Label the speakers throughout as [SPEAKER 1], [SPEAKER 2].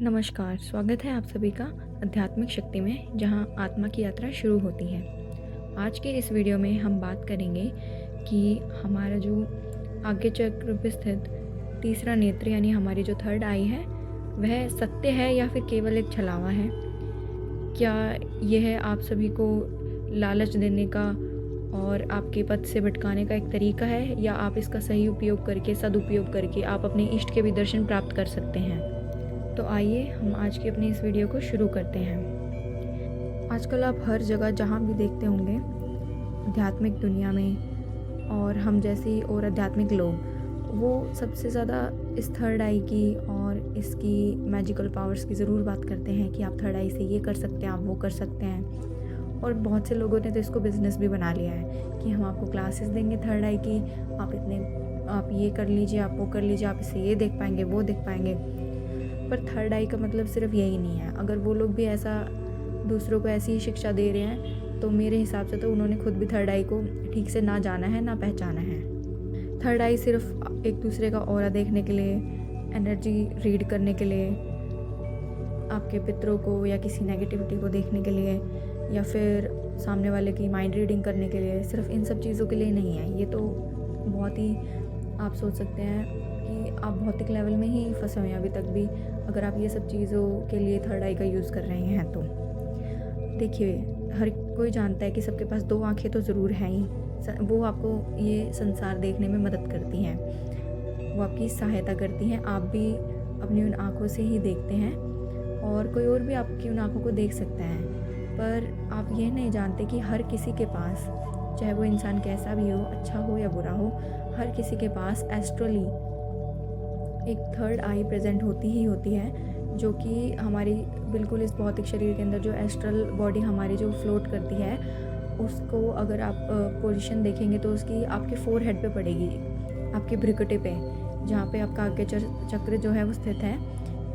[SPEAKER 1] नमस्कार, स्वागत है आप सभी का आध्यात्मिक शक्ति में, जहां आत्मा की यात्रा शुरू होती है। आज के इस वीडियो में हम बात करेंगे कि हमारा जो आज्ञा चक्र पे स्थित तीसरा नेत्र यानी हमारी जो थर्ड आई है, वह सत्य है या फिर केवल एक छलावा है। क्या यह आप सभी को लालच देने का और आपके पथ से भटकाने का एक तरीका है, या आप इसका सही उपयोग करके, सदुपयोग करके आप अपने इष्ट के भी दर्शन प्राप्त कर सकते हैं। तो आइए हम आज की अपनी इस वीडियो को शुरू करते हैं। आजकल आप हर जगह जहाँ भी देखते होंगे आध्यात्मिक दुनिया में, और हम जैसे और आध्यात्मिक लोग, वो सबसे ज़्यादा इस थर्ड आई की और इसकी मैजिकल पावर्स की ज़रूर बात करते हैं कि आप थर्ड आई से ये कर सकते हैं, आप वो कर सकते हैं। और बहुत से लोगों ने तो इसको बिज़नेस भी बना लिया है कि हम आपको क्लासेस देंगे थर्ड आई की, आप ये कर लीजिए, आप वो कर लीजिए, आप इससे ये देख पाएंगे, वो देख पाएंगे। पर थर्ड आई का मतलब सिर्फ यही नहीं है। अगर वो लोग भी ऐसा दूसरों को ऐसी ही शिक्षा दे रहे हैं, तो मेरे हिसाब से तो उन्होंने खुद भी थर्ड आई को ठीक से ना जाना है, ना पहचाना है। थर्ड आई सिर्फ एक दूसरे का ऑरा देखने के लिए, एनर्जी रीड करने के लिए, आपके पितरों को या किसी नेगेटिविटी को देखने के लिए, या फिर सामने वाले की माइंड रीडिंग करने के लिए, सिर्फ इन सब चीज़ों के लिए नहीं है। ये तो बहुत ही, आप सोच सकते हैं कि आप भौतिक लेवल में ही फंसे हुए हैं अभी तक भी, अगर आप ये सब चीज़ों के लिए थर्ड आई का यूज़ कर रहे हैं। तो देखिए, हर कोई जानता है कि सबके पास दो आंखें तो ज़रूर हैं ही। वो आपको ये संसार देखने में मदद करती हैं, वो आपकी सहायता करती हैं। आप भी अपनी उन आँखों से ही देखते हैं, और कोई और भी आपकी उन आँखों को देख सकता है। पर आप ये नहीं जानते कि हर किसी के पास, चाहे वो इंसान कैसा भी हो, अच्छा हो या बुरा हो, हर किसी के पास एस्ट्रली एक थर्ड आई प्रेजेंट होती ही होती है, जो कि हमारी बिल्कुल इस भौतिक शरीर के अंदर जो एस्ट्रल बॉडी हमारी जो फ्लोट करती है, उसको अगर आप पोजीशन देखेंगे तो उसकी आपके फोरहेड पे पड़ेगी, आपके भ्रुकुटी पे, जहाँ पे आपका आज्ञा चक्र जो है वो स्थित है।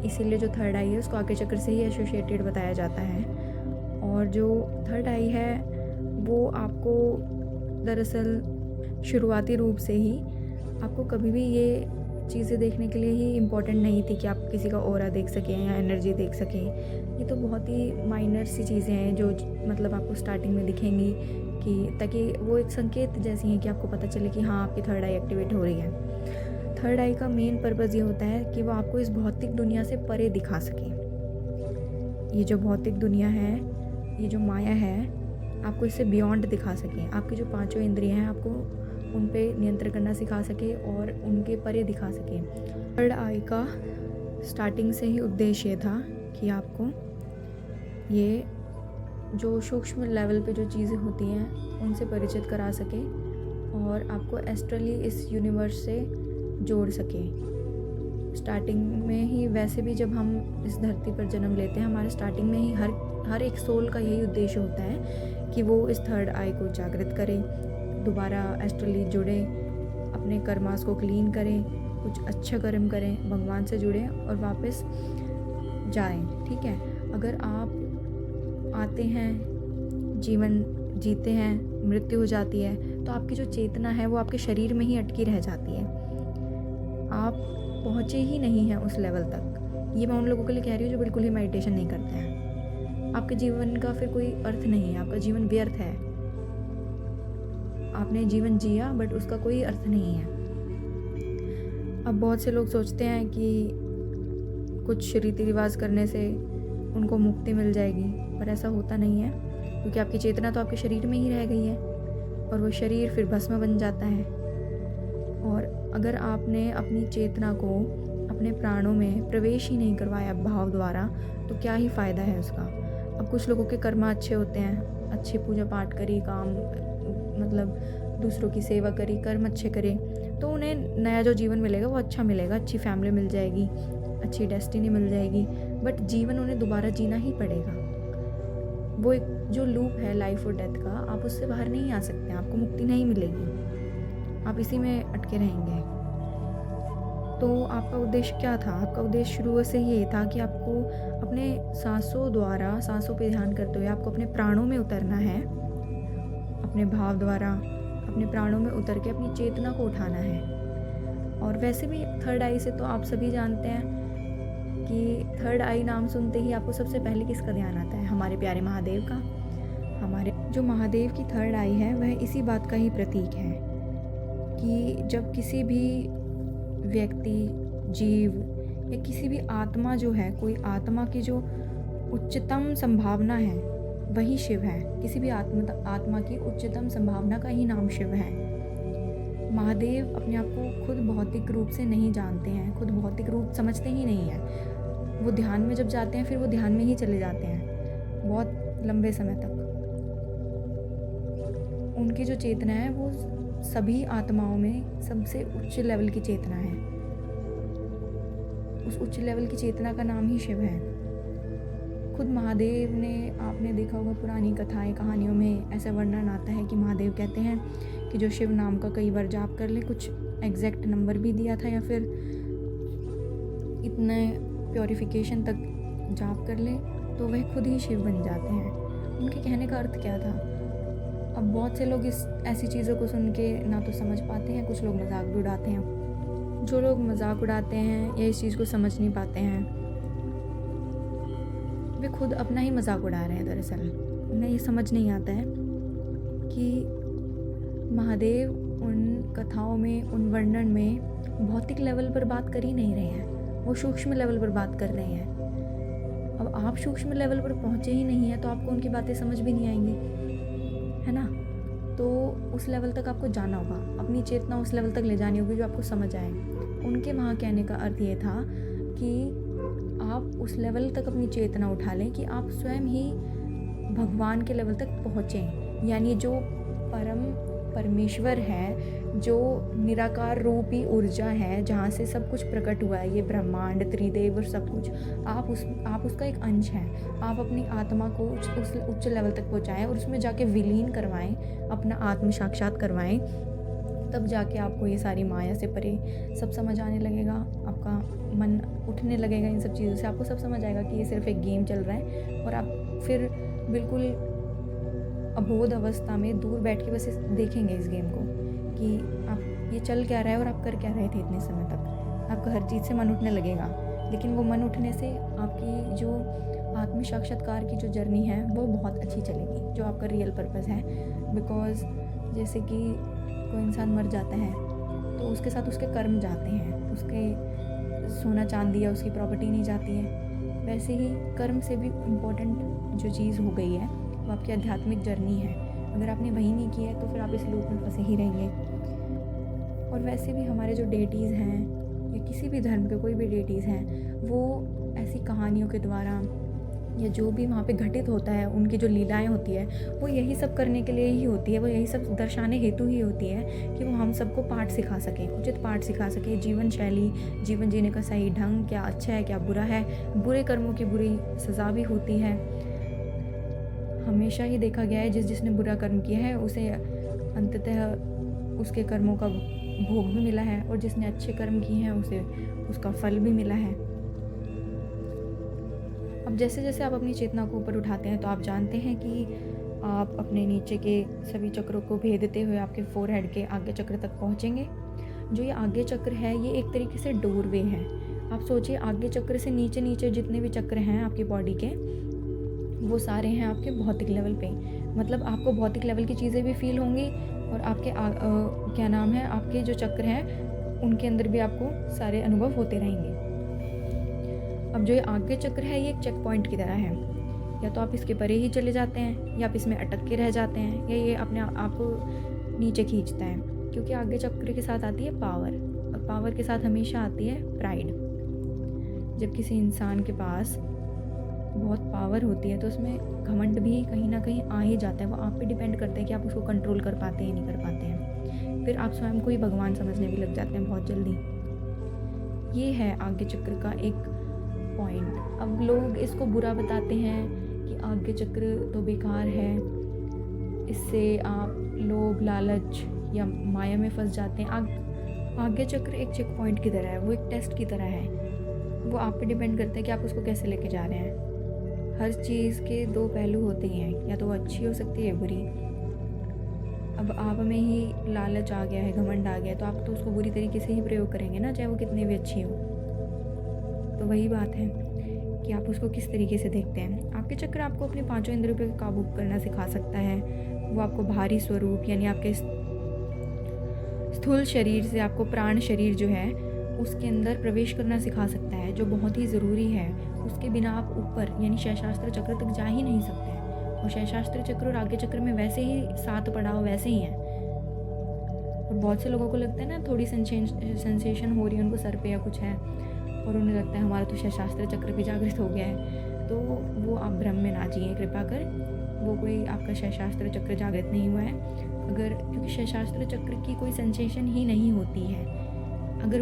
[SPEAKER 1] इसीलिए जो थर्ड आई है उसको आज्ञा चक्र से ही एसोसिएटेड बताया जाता है। और जो थर्ड आई है वो आपको दरअसल शुरुआती रूप से ही, आपको कभी भी ये चीज़ें देखने के लिए ही इम्पॉर्टेंट नहीं थी कि आप किसी का ऑरा देख सकें या एनर्जी देख सकें। ये तो बहुत ही माइनर सी चीज़ें हैं जो मतलब आपको स्टार्टिंग में दिखेंगी, कि ताकि वो एक संकेत जैसी हैं कि आपको पता चले कि हाँ, आपकी थर्ड आई एक्टिवेट हो रही है। थर्ड आई का मेन पर्पज़ ये होता है कि वो आपको इस भौतिक दुनिया से परे दिखा सके। ये जो भौतिक दुनिया है, ये जो माया है, आपको इससे बियॉन्ड दिखा सकें। आपकी जो पांचों इंद्रियां हैं, आपको उन पे नियंत्रण करना सिखा सके और उनके परे दिखा सके। थर्ड आई का स्टार्टिंग से ही उद्देश्य ये था कि आपको ये जो सूक्ष्म लेवल पे जो चीज़ें होती हैं उनसे परिचित करा सके, और आपको एस्ट्रली इस यूनिवर्स से जोड़ सके। स्टार्टिंग में ही, वैसे भी जब हम इस धरती पर जन्म लेते हैं, हमारे स्टार्टिंग में ही हर एक सोल का यही उद्देश्य होता है कि वो इस थर्ड आई को जागृत करे, दोबारा एस्ट्रली जुड़े, अपने कर्मास को क्लीन करें, कुछ अच्छा कर्म करें, भगवान से जुड़ें और वापस जाएं। ठीक है, अगर आप आते हैं, जीवन जीते हैं, मृत्यु हो जाती है, तो आपकी जो चेतना है वो आपके शरीर में ही अटकी रह जाती है। आप पहुँचे ही नहीं हैं उस लेवल तक। ये मैं उन लोगों के लिए कह रही हूँ जो बिल्कुल ही मेडिटेशन नहीं करते हैं। आपके जीवन का फिर कोई अर्थ नहीं है, आपका जीवन व्यर्थ है। आपने जीवन जिया बट उसका कोई अर्थ नहीं है। अब बहुत से लोग सोचते हैं कि कुछ रीति रिवाज करने से उनको मुक्ति मिल जाएगी, पर ऐसा होता नहीं है, क्योंकि आपकी चेतना तो आपके शरीर में ही रह गई है, और वो शरीर फिर भस्म बन जाता है। और अगर आपने अपनी चेतना को अपने प्राणों में प्रवेश ही नहीं करवाया भाव द्वारा, तो क्या ही फ़ायदा है उसका। अब कुछ लोगों के कर्म अच्छे होते हैं, अच्छी पूजा पाठ करी, काम मतलब दूसरों की सेवा करी, कर्म अच्छे करे, तो उन्हें नया जो जीवन मिलेगा वो अच्छा मिलेगा, अच्छी फैमिली मिल जाएगी, अच्छी डेस्टिनी मिल जाएगी। बट जीवन उन्हें दोबारा जीना ही पड़ेगा। वो एक जो लूप है लाइफ और डेथ का, आप उससे बाहर नहीं आ सकते, आपको मुक्ति नहीं मिलेगी, आप इसी में अटके रहेंगे। तो आपका उद्देश्य क्या था? आपका उद्देश्य शुरू से ये था कि आपको अपने सांसों द्वारा, सांसों पे ध्यान करते हुए आपको अपने प्राणों में उतरना है, अपने भाव द्वारा अपने प्राणों में उतर के अपनी चेतना को उठाना है। और वैसे भी थर्ड आई से तो आप सभी जानते हैं कि थर्ड आई नाम सुनते ही आपको सबसे पहले किसका ध्यान आता है? हमारे प्यारे महादेव का। हमारे जो महादेव की थर्ड आई है वह इसी बात का ही प्रतीक है कि जब किसी भी व्यक्ति, जीव या किसी भी आत्मा जो है, कोई आत्मा की जो उच्चतम संभावना है वही शिव है। किसी भी आत्मा की उच्चतम संभावना का ही नाम शिव है। महादेव अपने आप को खुद भौतिक रूप से नहीं जानते हैं, खुद भौतिक रूप समझते ही नहीं हैं। वो ध्यान में जब जाते हैं फिर वो ध्यान में ही चले जाते हैं बहुत लंबे समय तक। उनकी जो चेतना है वो सभी आत्माओं में सबसे उच्च लेवल की चेतना है। उस उच्च लेवल की चेतना का नाम ही शिव है। खुद महादेव ने, आपने देखा होगा पुरानी कथाएं, कहानियों में ऐसा वर्णन आता है कि महादेव कहते हैं कि जो शिव नाम का कई बार जाप कर ले, कुछ एग्जैक्ट नंबर भी दिया था या फिर इतने प्योरिफिकेशन तक जाप कर ले तो वह खुद ही शिव बन जाते हैं। उनके कहने का अर्थ क्या था? अब बहुत से लोग ऐसी चीज़ों को सुन के ना तो समझ पाते हैं, कुछ लोग मजाक भी उड़ाते हैं। जो लोग मजाक उड़ाते हैं या इस चीज़ को समझ नहीं पाते हैं, वे खुद अपना ही मजाक उड़ा रहे हैं। दरअसल उन्हें ये समझ नहीं आता है कि महादेव उन कथाओं में, उन वर्णन में भौतिक लेवल पर बात कर ही नहीं रहे हैं, वो सूक्ष्म लेवल पर बात कर रहे हैं। अब आप सूक्ष्म लेवल पर पहुँचे ही नहीं हैं तो आपको उनकी बातें समझ भी नहीं आएंगी, है ना? तो उस लेवल तक आपको जाना होगा, अपनी चेतना उस लेवल तक ले जानी होगी जो आपको समझ आए। उनके वहाँ कहने का अर्थ ये था कि आप उस लेवल तक अपनी चेतना उठा लें कि आप स्वयं ही भगवान के लेवल तक पहुँचें। यानी जो परमेश्वर है, जो निराकार रूपी ऊर्जा है, जहाँ से सब कुछ प्रकट हुआ है, ये ब्रह्मांड, त्रिदेव और सब कुछ, आप उसका एक अंश हैं। आप अपनी आत्मा को उस उच्च लेवल तक पहुँचाएँ और उसमें जाके विलीन करवाएं, अपना आत्म साक्षात करवाएं। तब जाके आपको ये सारी माया से परे सब समझ आने लगेगा। आपका मन उठने लगेगा इन सब चीज़ों से। आपको सब समझ आएगा कि ये सिर्फ एक गेम चल रहा है और आप फिर बिल्कुल अबोध अवस्था में दूर बैठ के बस देखेंगे इस गेम को कि आप ये चल क्या रहा है और आप कर क्या रहे थे इतने समय तक। आपका हर चीज़ से मन उठने लगेगा, लेकिन वो मन उठने से आपकी जो आत्म साक्षात्कार की जो जर्नी है वो बहुत अच्छी चलेगी, जो आपका रियल पर्पस है। बिकॉज़ जैसे कि कोई इंसान मर जाता है तो उसके साथ उसके कर्म जाते हैं, उसके सोना चांदी या उसकी प्रॉपर्टी नहीं जाती है। वैसे ही कर्म से भी इम्पोर्टेंट जो चीज़ हो गई है वो आपकी आध्यात्मिक जर्नी है। अगर आपने वही नहीं की है तो फिर आप इस लूप में फंसे ही रहेंगे। और वैसे भी हमारे जो डेटीज़ हैं या किसी भी धर्म के कोई भी डेटीज़ हैं, वो ऐसी कहानियों के द्वारा या जो भी वहाँ पे घटित होता है, उनकी जो लीलाएं होती है, वो यही सब करने के लिए ही होती है, वो यही सब दर्शाने हेतु ही होती है कि वो हम सबको पाठ सिखा सके, उचित पाठ सिखा सके, जीवन शैली, जीवन जीने का सही ढंग, क्या अच्छा है क्या बुरा है। बुरे कर्मों की बुरी सज़ा भी होती है। हमेशा ही देखा गया है जिसने बुरा कर्म किया है उसे अंततः उसके कर्मों का भोग भी मिला है, और जिसने अच्छे कर्म किए हैं उसे उसका फल भी मिला है। अब जैसे जैसे आप अपनी चेतना को ऊपर उठाते हैं तो आप जानते हैं कि आप अपने नीचे के सभी चक्रों को भेदते हुए आपके फोरहेड के आगे चक्र तक पहुंचेंगे। जो ये आगे चक्र है ये एक तरीके से डोरवे है। आप सोचिए, आगे चक्र से नीचे नीचे जितने भी चक्र हैं आपकी बॉडी के, वो सारे हैं आपके भौतिक लेवल पे। मतलब आपको भौतिक लेवल की चीज़ें भी फील होंगी और आपके आपके जो चक्र हैं उनके अंदर भी आपको सारे अनुभव होते रहेंगे। अब जो ये आगे चक्र है ये एक चेक पॉइंट की तरह है। या तो आप इसके परे ही चले जाते हैं या आप इसमें अटक के रह जाते हैं, या ये अपने आप को नीचे खींचता है। क्योंकि आगे चक्र के साथ आती है पावर, और पावर के साथ हमेशा आती है प्राइड। जब किसी इंसान के पास बहुत पावर होती है तो उसमें घमंड भी कहीं ना कहीं आ ही जाता है। वो आप पे डिपेंड करता है कि आप उसको कंट्रोल कर पाते हैं नहीं कर पाते हैं। फिर आप स्वयं को ही भगवान समझने भी लग जाते हैं बहुत जल्दी। ये है आगे चक्र का एक पॉइंट। अब लोग इसको बुरा बताते हैं कि आगे चक्र तो बेकार है, इससे आप लोभ लालच या माया में फंस जाते हैं। आगे चक्र एक चेक पॉइंट की तरह है, वो एक टेस्ट की तरह है। वो आप पे डिपेंड करता है कि आप उसको कैसे लेके जा रहे हैं। हर चीज़ के दो पहलू होते हैं, या तो वो अच्छी हो सकती है बुरी। अब आप में ही लालच आ गया है, घमंड आ गया है, तो आप तो उसको बुरी तरीके से ही प्रयोग करेंगे ना, चाहे वो कितनी भी अच्छी हो। तो वही बात है। कि आप उसको किस तरीके से देखते हैं। आज्ञा चक्र आपको अपने पांचों इंद्रियों पर काबू करना सिखा सकता है। वो आपको बाहरी स्वरूप यानी आपके स्थूल शरीर से आपको प्राण शरीर जो है उसके अंदर प्रवेश करना सिखा सकता है, जो बहुत ही ज़रूरी है। उसके बिना आप ऊपर यानी शैशास्त्र चक्र तक जा ही नहीं सकते हैं। और शैशास्त्र चक्र और आज्ञा चक्र में वैसे ही 7 पड़ाव वैसे ही हैं। और बहुत से लोगों को लगता है ना, थोड़ी सेंसेशन हो रही है उनको सर पे या कुछ है, और उन्हें लगता है हमारा तो शैशास्त्र चक्र भी जागृत हो गया है। तो वो आप भ्रम में ना जिए कृपा कर। वो कोई आपका शैशास्त्र चक्र जागृत नहीं हुआ है। क्योंकि शैशास्त्र चक्र की कोई सेंसेशन ही नहीं होती है। अगर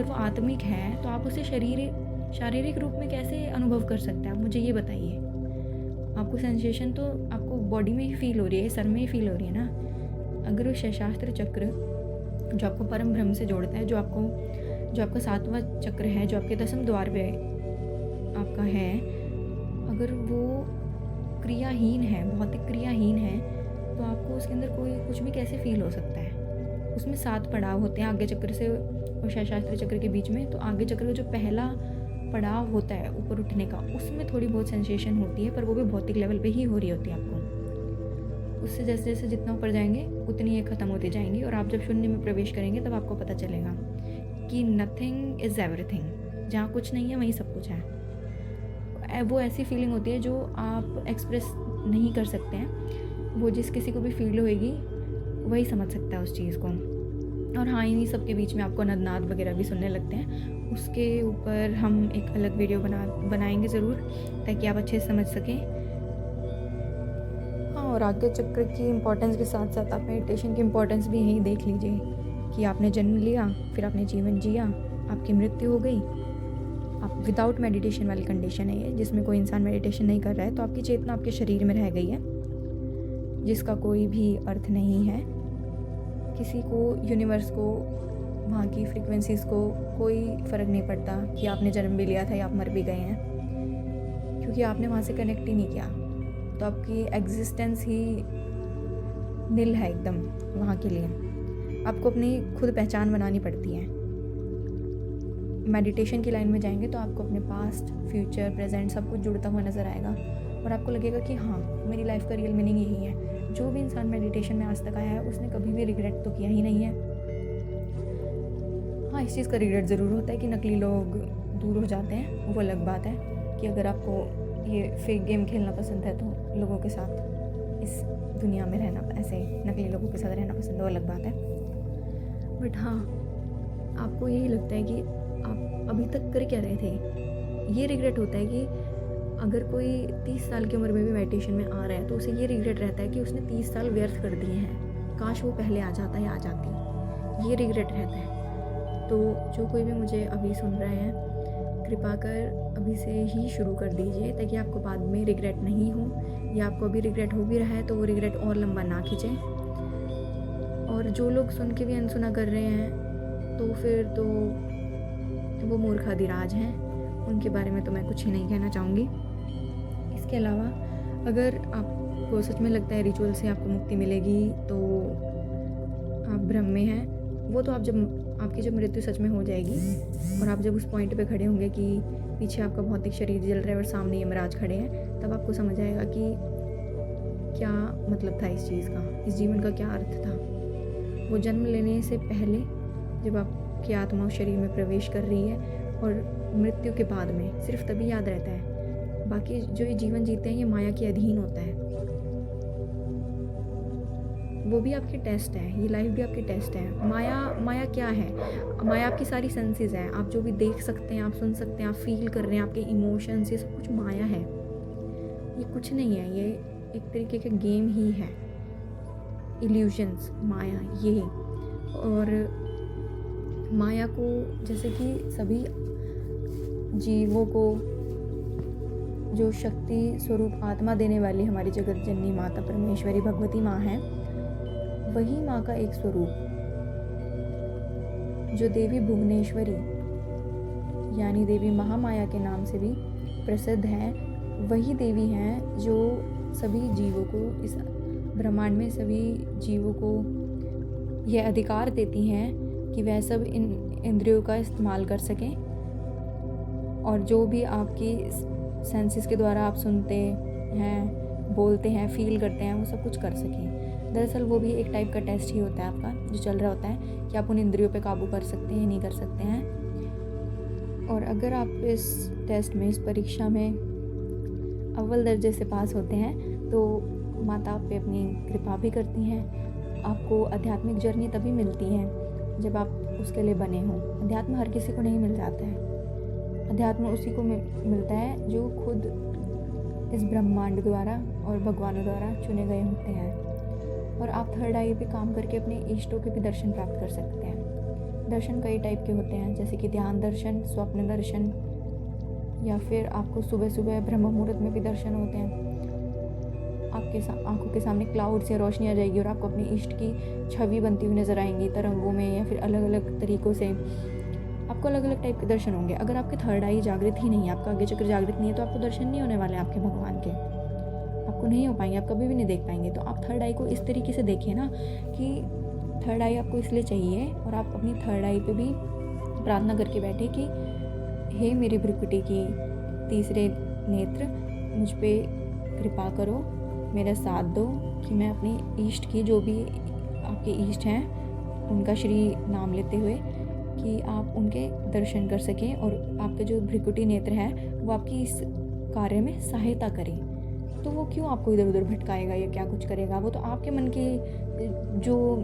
[SPEAKER 1] वो आत्मिक है तो आप उसे शारीरिक रूप में कैसे अनुभव कर सकते हैं? आप मुझे ये बताइए। आपको सेंसेशन तो आपको बॉडी में ही फील हो रही है, सर में ही फील हो रही है ना। अगर वो शैशास्त्र चक्र जो आपको परम ब्रह्म से जोड़ता है, जो आपका 7वां चक्र है, जो आपके 10वें द्वार पे आपका है, अगर वो क्रियाहीन है, भौतिक क्रियाहीन है, तो आपको उसके अंदर कोई कुछ भी कैसे फील हो सकता है? उसमें 7 पड़ाव होते हैं आज्ञा चक्र से और शैशास्त्र चक्र के बीच में। तो आज्ञा चक्र का जो पहला पड़ाव होता है ऊपर उठने का, उसमें थोड़ी बहुत सेंसेशन होती है, पर वो भी भौतिक लेवल पे ही हो रही होती है आपको। उससे जैसे जैसे जितना ऊपर जाएंगे उतनी ये ख़त्म होती जाएंगी, और आप जब शून्य में प्रवेश करेंगे तब आपको पता चलेगा कि नथिंग इज़ एवरीथिंग। जहाँ कुछ नहीं है वहीं सब कुछ है। वो ऐसी फीलिंग होती है जो आप एक्सप्रेस नहीं कर सकते हैं। वो जिस किसी को भी फील होएगी वही समझ सकता है उस चीज़ को। और हाँ, इन्हीं सब के बीच में आपको नदनाद वगैरह भी सुनने लगते हैं। उसके ऊपर हम एक अलग वीडियो बनाएंगे ज़रूर, ताकि आप अच्छे से समझ सकें। हाँ, और आज्ञा चक्र की इम्पोर्टेंस के साथ साथ आप मेडिटेशन की इम्पोर्टेंस भी यहीं देख लीजिए कि आपने जन्म लिया, फिर आपने जीवन जिया, आपकी मृत्यु हो गई। आप विदाउट मेडिटेशन वाली कंडीशन है ये, जिसमें कोई इंसान मेडिटेशन नहीं कर रहा है, तो आपकी चेतना आपके शरीर में रह गई है, जिसका कोई भी अर्थ नहीं है। किसी को, यूनिवर्स को, वहाँ की फ्रीक्वेंसीज़ को कोई फ़र्क नहीं पड़ता कि आपने जन्म भी लिया था या आप मर भी गए हैं, क्योंकि आपने वहाँ से कनेक्ट ही नहीं किया। तो आपकी एग्जिस्टेंस ही निल है एकदम वहाँ के लिए। आपको अपनी खुद पहचान बनानी पड़ती है। मेडिटेशन की लाइन में जाएंगे तो आपको अपने पास्ट, फ्यूचर, प्रेजेंट सब कुछ जुड़ता हुआ नज़र आएगा, और आपको लगेगा कि हाँ, मेरी लाइफ का रियल मीनिंग यही है। जो भी इंसान मेडिटेशन में आज तक आया है उसने कभी भी रिग्रेट तो किया ही नहीं है। हाँ, इस चीज़ का रिग्रेट ज़रूर होता है कि नकली लोग दूर हो जाते हैं, वो अलग बात है। कि अगर आपको ये फेक गेम खेलना पसंद है तो लोगों के साथ इस दुनिया में रहना, ऐसे नकली लोगों के साथ रहना पसंद है, वो अलग बात है। बट हाँ, आपको यही लगता है कि आप अभी तक कर क्या रहे थे। ये रिग्रेट होता है कि अगर कोई 30 साल की उम्र में भी मेडिटेशन में आ रहा है तो उसे ये रिग्रेट रहता है कि उसने 30 साल व्यर्थ कर दिए हैं, काश वो पहले आ जाता या आ जाती। ये रिग्रेट रहता है। तो जो कोई भी मुझे अभी सुन रहे हैं, कृपा कर अभी से ही शुरू कर दीजिए, ताकि आपको बाद में रिग्रेट नहीं हो, या आपको अभी रिग्रेट हो भी रहा है तो वो रिग्रेट और लंबा ना खींचें। और जो लोग सुन के भी अनसुना कर रहे हैं तो फिर तो वो मूर्खाधिराज हैं, उनके बारे में तो मैं कुछ ही नहीं कहना चाहूँगी। इसके अलावा अगर आपको सच में लगता है रिचुअल से आपको मुक्ति मिलेगी तो आप भ्रम में हैं। वो तो आपकी जब मृत्यु सच में हो जाएगी और आप जब उस पॉइंट पे खड़े होंगे कि पीछे आपका भौतिक शरीर जल रहा है और सामने यमराज खड़े हैं, तब आपको समझ आएगा कि क्या मतलब था इस चीज़ का, इस जीवन का क्या अर्थ था। वो जन्म लेने से पहले जब आपकी आत्मा उस शरीर में प्रवेश कर रही है, और मृत्यु के बाद में सिर्फ तभी याद रहता है। बाकी जो ये जीवन जीते हैं ये माया के अधीन होता है। वो भी आपकी टेस्ट है, ये लाइफ भी आपकी टेस्ट है। माया क्या है? माया आपकी सारी सेंसेस हैं। आप जो भी देख सकते हैं, आप सुन सकते हैं, आप फील कर रहे हैं, आपके इमोशंस, ये सब कुछ माया है। ये कुछ नहीं है, ये एक तरीके का गेम ही है। इल्यूजन्स, माया ये। और माया को, जैसे कि सभी जीवों को जो शक्ति स्वरूप आत्मा देने वाली हमारी जगत जननी माता परमेश्वरी भगवती माँ है, वही माँ का एक स्वरूप जो देवी भुवनेश्वरी यानी देवी महामाया के नाम से भी प्रसिद्ध है, वही देवी हैं जो सभी जीवों को, इस ब्रह्मांड में सभी जीवों को यह अधिकार देती हैं कि वह सब इन इंद्रियों का इस्तेमाल कर सकें और जो भी आपकी सेंसेस के द्वारा आप सुनते हैं, बोलते हैं, फील करते हैं, वो सब कुछ कर सकें। दरअसल वो भी एक टाइप का टेस्ट ही होता है आपका जो चल रहा होता है कि आप उन इंद्रियों पे काबू कर सकते हैं, नहीं कर सकते हैं। और अगर आप इस टेस्ट में, इस परीक्षा में अव्वल दर्जे से पास होते हैं तो माता आप पे अपनी कृपा भी करती हैं। आपको आध्यात्मिक जर्नी तभी मिलती है जब आप उसके लिए बने हों। अध्यात्म हर किसी को नहीं मिल जाता है। अध्यात्म उसी को मिलता है जो खुद इस ब्रह्मांड द्वारा और भगवानों द्वारा चुने गए होते हैं। और आप थर्ड आई पे काम करके अपने इष्टों के भी दर्शन प्राप्त कर सकते हैं। दर्शन कई टाइप के होते हैं, जैसे कि ध्यान दर्शन, स्वप्न दर्शन, या फिर आपको सुबह सुबह ब्रह्म मुहूर्त में भी दर्शन होते हैं। आपके आंखों के सामने क्लाउड से रोशनी आ जाएगी और आपको अपने इष्ट की छवि बनती हुई नजर आएंगी, तरंगों में या फिर अलग अलग तरीक़ों से आपको अलग अलग टाइप के दर्शन होंगे। अगर आपके थर्ड आई जागृत ही नहीं है, आपका आज्ञा चक्र जागृत नहीं है, तो आपको दर्शन नहीं होने वाले आपके भगवान के, आपको नहीं हो पाएंगे, आप कभी भी नहीं देख पाएंगे। तो आप थर्ड आई को इस तरीके से देखिए ना कि थर्ड आई आपको इसलिए चाहिए, और आप अपनी थर्ड आई पे भी प्रार्थना करके बैठे कि हे मेरी भ्रुकुटी की तीसरे नेत्र, मुझ पे कृपा करो, मेरा साथ दो कि मैं अपनी इष्ट की, जो भी आपके इष्ट हैं उनका श्री नाम लेते हुए कि आप उनके दर्शन कर सकें, और आपके जो भ्रुकुटी नेत्र है वो आपकी इस कार्य में सहायता करें। तो वो क्यों आपको इधर उधर भटकाएगा या क्या कुछ करेगा? वो तो आपके मन की जो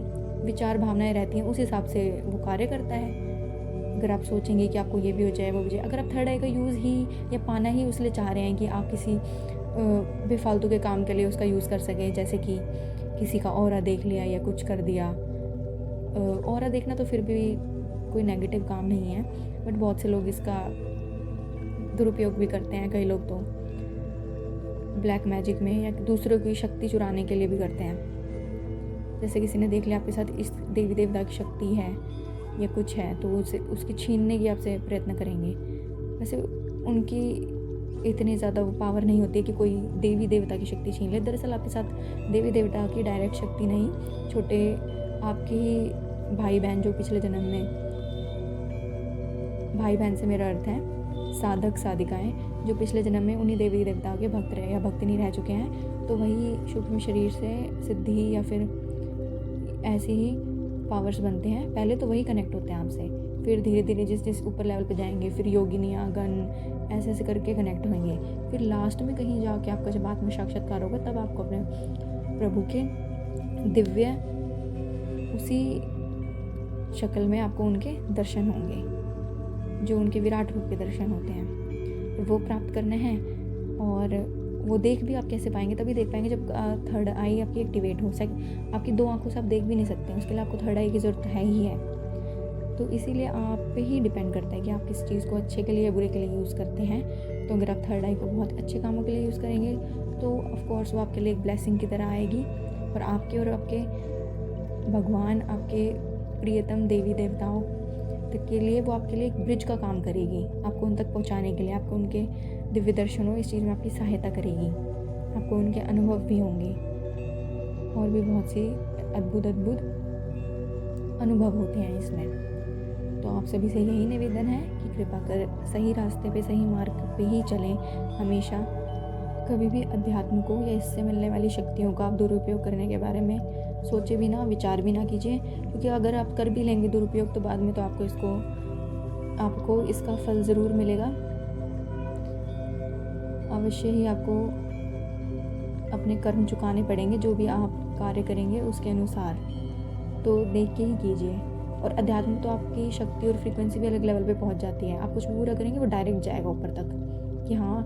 [SPEAKER 1] विचार भावनाएं रहती हैं उस हिसाब से वो कार्य करता है। अगर आप सोचेंगे कि आपको ये भी हो जाए, वो भी हो जाए, अगर आप थर्ड आई का यूज़ ही या पाना ही उसलिए चाह रहे हैं कि आप किसी बेफालतू के काम के लिए उसका यूज़ कर सकें, जैसे कि किसी का ऑरा देख लिया या कुछ कर दिया। ऑरा देखना तो फिर भी कोई नेगेटिव काम नहीं है, बट बहुत से लोग इसका दुरुपयोग भी करते हैं। कई लोग तो ब्लैक मैजिक में या दूसरों की शक्ति चुराने के लिए भी करते हैं। जैसे किसी ने देख लिया आपके साथ इस देवी देवता की शक्ति है या कुछ है, तो उसे उसकी छीनने की आपसे प्रयत्न करेंगे। वैसे उनकी इतनी ज़्यादा वो पावर नहीं होती है कि कोई देवी देवता की शक्ति छीन ले। दरअसल आपके साथ देवी देवता की डायरेक्ट शक्ति नहीं, छोटे आपके ही भाई बहन, जो पिछले जन्म में, भाई बहन से मेरा अर्थ है साधक साधिकाएं, जो पिछले जन्म में उन्हीं देवी देवताओं के भक्त रहे या भक्तिनी रह चुके हैं, तो वही सूक्ष्म शरीर से सिद्धि या फिर ऐसे ही पावर्स बनते हैं। पहले तो वही कनेक्ट होते हैं आपसे, फिर धीरे धीरे जिस ऊपर लेवल पे जाएंगे, फिर योगिनियाँ, गण, ऐसे ऐसे करके कनेक्ट होंगे। फिर लास्ट में कहीं जाके आपका जब आत्म साक्षात्कार होगा, तब आपको अपने प्रभु के दिव्य उसी शक्ल में आपको उनके दर्शन होंगे, जो उनके विराट रूप के दर्शन होते हैं, वो प्राप्त करने हैं। और वो देख भी आप कैसे पाएंगे? तभी देख पाएंगे जब थर्ड आई आपकी एक्टिवेट हो। आपकी दो आंखों से आप देख भी नहीं सकते, उसके लिए आपको थर्ड आई की ज़रूरत है ही है। तो इसीलिए आप पे ही डिपेंड करता है कि आप किस चीज़ को अच्छे के लिए या बुरे के लिए यूज़ करते हैं। तो अगर आप थर्ड आई को बहुत अच्छे कामों के लिए यूज़ करेंगे तो ऑफ कोर्स वो आपके लिए एक ब्लेसिंग की तरह आएगी, और आपके भगवान, आपके प्रियतम देवी देवताओं तक के लिए वो आपके लिए एक ब्रिज का काम करेगी। आपको उन तक पहुंचाने के लिए, आपको उनके दिव्य दर्शनों, इस चीज़ में आपकी सहायता करेगी। आपको उनके अनुभव भी होंगे, और भी बहुत सी अद्भुत अनुभव होते हैं इसमें। तो आप सभी से यही निवेदन है कि कृपा कर सही रास्ते पे, सही मार्ग पे ही चलें हमेशा। कभी भी अध्यात्म को या इससे मिलने वाली शक्तियों का आप दुरुपयोग करने के बारे में सोचे भी ना, विचार भी ना कीजिए, क्योंकि अगर आप कर भी लेंगे दुरुपयोग तो बाद में तो आपको इसका फल ज़रूर मिलेगा। अवश्य ही आपको अपने कर्म चुकाने पड़ेंगे, जो भी आप कार्य करेंगे उसके अनुसार। तो देख के ही कीजिए। और अध्यात्म तो आपकी शक्ति और फ्रीक्वेंसी भी अलग लेवल पे पहुंच जाती है। आप कुछ भी पूरा करेंगे वो डायरेक्ट जाएगा ऊपर तक, कि हाँ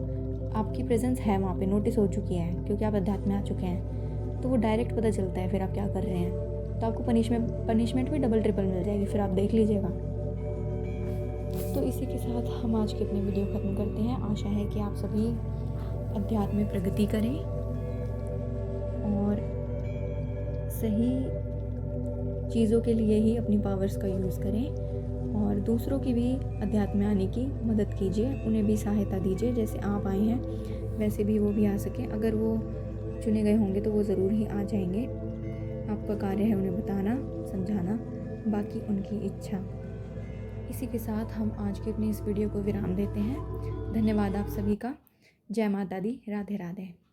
[SPEAKER 1] आपकी प्रेजेंस है वहाँ पे, नोटिस हो चुकी है, क्योंकि आप अध्यात्म में आ चुके हैं। तो वो डायरेक्ट पता चलता है फिर आप क्या कर रहे हैं। तो आपको पनिशमेंट भी डबल ट्रिपल मिल जाएगी, फिर आप देख लीजिएगा। तो इसी के साथ हम आज की अपनी वीडियो ख़त्म करते हैं। आशा है कि आप सभी अध्यात्म में प्रगति करें और सही चीज़ों के लिए ही अपनी पावर्स का यूज़ करें, और दूसरों की भी अध्यात्म में आने की मदद कीजिए, उन्हें भी सहायता दीजिए। जैसे आप आए हैं वैसे भी वो भी आ सकें। अगर वो चुने गए होंगे तो वो ज़रूर ही आ जाएंगे। आपका कार्य है उन्हें बताना, समझाना, बाकी उनकी इच्छा। इसी के साथ हम आज की अपनी इस वीडियो को विराम देते हैं। धन्यवाद आप सभी का। जय माता दी। राधे राधे।